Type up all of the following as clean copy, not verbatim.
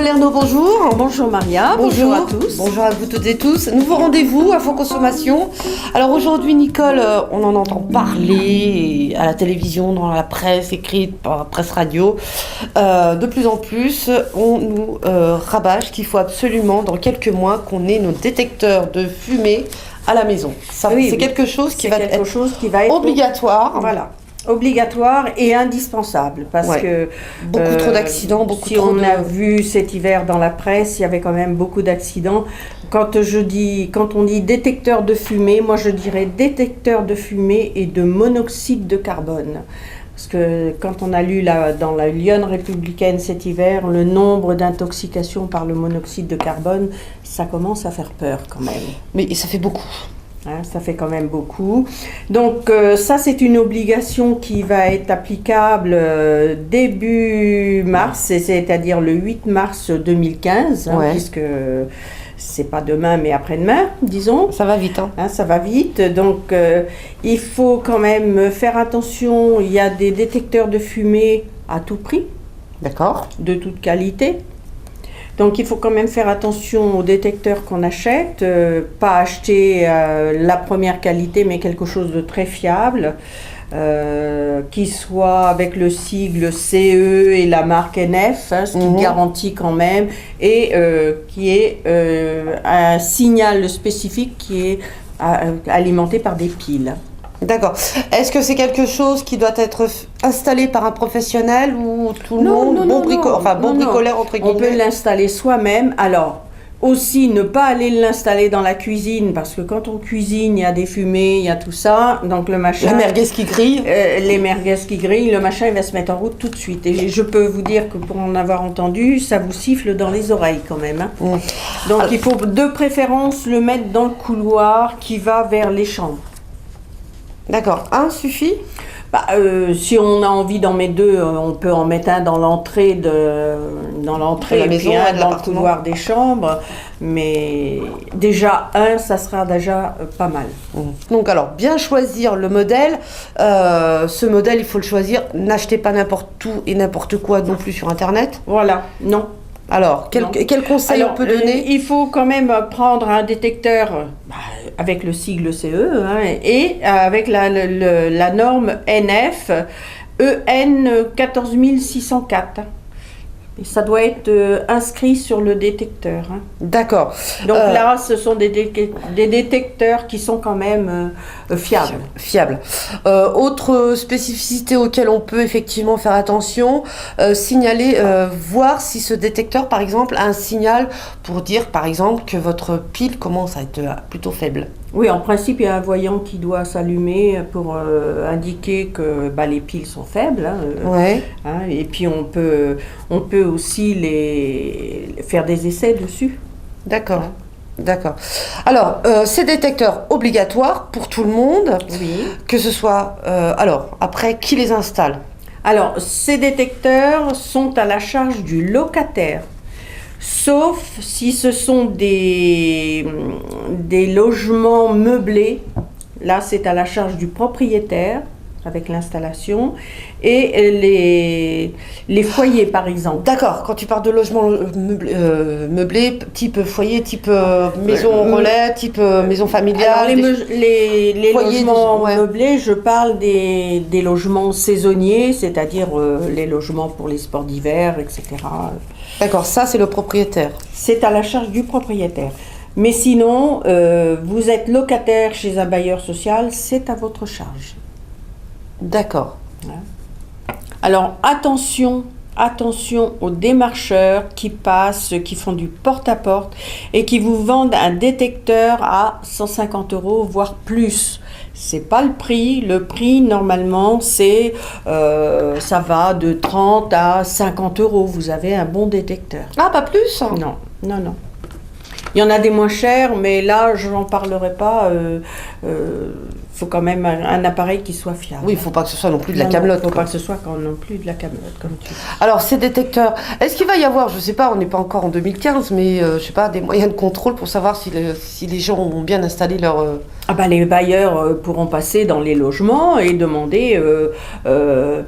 Lernaud, bonjour. Bonjour Maria, bonjour à tous. Bonjour à vous toutes et tous. Nouveau rendez-vous à Fonds Consommation. Alors aujourd'hui, Nicole, on en entend parler à la télévision, dans la presse écrite, par la presse radio. De plus en plus, on nous rabâche qu'il faut absolument, dans quelques mois, qu'on ait nos détecteurs de fumée à la maison. Ça, oui, c'est quelque chose qui va être obligatoire. Voilà. Obligatoire et indispensable parce que beaucoup trop d'accidents, on a vu cet hiver dans la presse, il y avait quand même beaucoup d'accidents. Quand on dit détecteur de fumée, moi je dirais détecteur de fumée et de monoxyde de carbone. Parce que quand on a lu dans la Lionne républicaine cet hiver, le nombre d'intoxications par le monoxyde de carbone, ça commence à faire peur quand même. Mais ça fait beaucoup. Ça fait quand même beaucoup. Donc ça, c'est une obligation qui va être applicable début mars, c'est-à-dire le 8 mars 2015, puisque c'est pas demain, mais après-demain, disons. Ça va vite. Ça va vite. Donc il faut quand même faire attention. Il y a des détecteurs de fumée à tout prix. D'accord. De toute qualité. Donc il faut quand même faire attention aux détecteurs qu'on achète, pas acheter la première qualité mais quelque chose de très fiable, qui soit avec le sigle CE et la marque NF, ce qui garantit quand même, et qui est un signal spécifique qui est alimenté par des piles. D'accord. Est-ce que c'est quelque chose qui doit être installé par un professionnel ou tout le monde, bricoleur entre guillemets? On peut l'installer soi-même. Alors, aussi, ne pas aller l'installer dans la cuisine, parce que quand on cuisine, il y a des fumées, il y a tout ça. Donc le machin... Les merguez qui grillent. Les merguez qui grillent, le machin, il va se mettre en route tout de suite. Et je peux vous dire que pour en avoir entendu, ça vous siffle dans les oreilles quand même. Donc il faut de préférence le mettre dans le couloir qui va vers les chambres. D'accord. Un suffit? Si on a envie d'en mettre deux, on peut en mettre un dans l'entrée de la maison, et un dans le couloir des chambres. Mais déjà ça sera déjà pas mal. Donc alors, bien choisir le modèle. Ce modèle, il faut le choisir. N'achetez pas n'importe où et n'importe quoi non plus sur Internet. Voilà, non. Alors, quel conseil on peut donner? Il faut quand même prendre un détecteur avec le sigle CE et avec la norme NF EN 14604. Et ça doit être inscrit sur le détecteur. D'accord. Donc là, ce sont des détecteurs qui sont quand même fiables. Autre spécificité auquel on peut effectivement faire attention, signaler, voir si ce détecteur, par exemple, a un signal pour dire, par exemple, que votre pile commence à être plutôt faible. Oui, en principe, il y a un voyant qui doit s'allumer pour indiquer que les piles sont faibles. Et puis, on peut aussi faire des essais dessus. D'accord. D'accord. Alors, ces détecteurs obligatoires pour tout le monde, que ce soit... alors, après, qui les installe? Alors, ces détecteurs sont à la charge du locataire. Sauf si ce sont des logements meublés, là c'est à la charge du propriétaire avec l'installation, et les foyers par exemple. D'accord, quand tu parles de logements meublés, type foyer, type maison relais, type maison familiale. Alors, les logements meublés, je parle des logements saisonniers, c'est-à-dire les logements pour les sports d'hiver, etc. D'accord, ça c'est le propriétaire. C'est à la charge du propriétaire. Mais sinon, vous êtes locataire chez un bailleur social, c'est à votre charge. D'accord. Alors attention aux démarcheurs qui passent, qui font du porte-à-porte et qui vous vendent un détecteur à 150 €, voire plus. C'est pas le prix. Le prix, normalement, ça va de 30 à 50 €. Vous avez un bon détecteur. Ah, pas plus? Non. Il y en a des moins chers, mais là, je n'en parlerai pas. Il faut quand même un appareil qui soit fiable. Oui, il ne faut pas que ce soit non plus de la Non, camelote. Il ne faut pas que ce soit non plus de la camelote, comme tu dis. Alors, ces détecteurs, est-ce qu'il va y avoir, je ne sais pas, on n'est pas encore en 2015, mais je sais pas, des moyens de contrôle pour savoir si les gens ont bien installé leur... Les bailleurs pourront passer dans les logements et demander,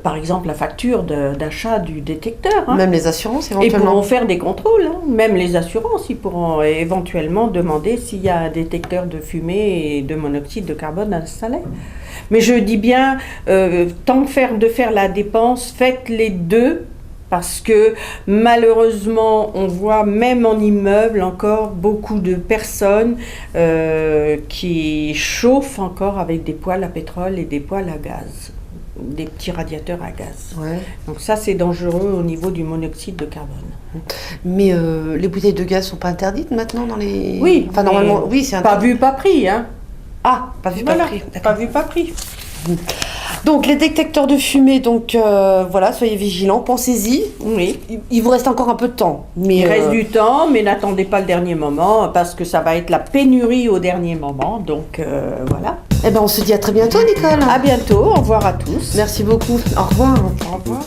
par exemple, la facture d'achat du détecteur. Hein. Même les assurances, Et éventuellement. pourront faire des contrôles. Hein. Même les assurances, ils pourront éventuellement demander s'il y a un détecteur de fumée et de monoxyde de carbone installé. Mais je dis bien, tant que de faire la dépense, faites les deux. Parce que malheureusement, on voit même en immeuble encore beaucoup de personnes qui chauffent encore avec des poêles à pétrole et des poêles à gaz, des petits radiateurs à gaz. Ouais. Donc ça, c'est dangereux au niveau du monoxyde de carbone. Mais les bouteilles de gaz sont pas interdites maintenant dans les... Oui, Enfin, normalement, oui, c'est pas interdit. vu, pas pris. Hein. Ah, pas vu, Voilà, pas pris. pas vu, pas pris. Donc, les détecteurs de fumée, donc voilà, soyez vigilants, pensez-y. Oui. Il vous reste encore un peu de temps. Mais, Il reste du temps, mais n'attendez pas le dernier moment, parce que ça va être la pénurie au dernier moment. Donc voilà. Eh ben, on se dit à très bientôt, Nicole. À bientôt, au revoir à tous. Merci beaucoup. Au revoir. Au revoir.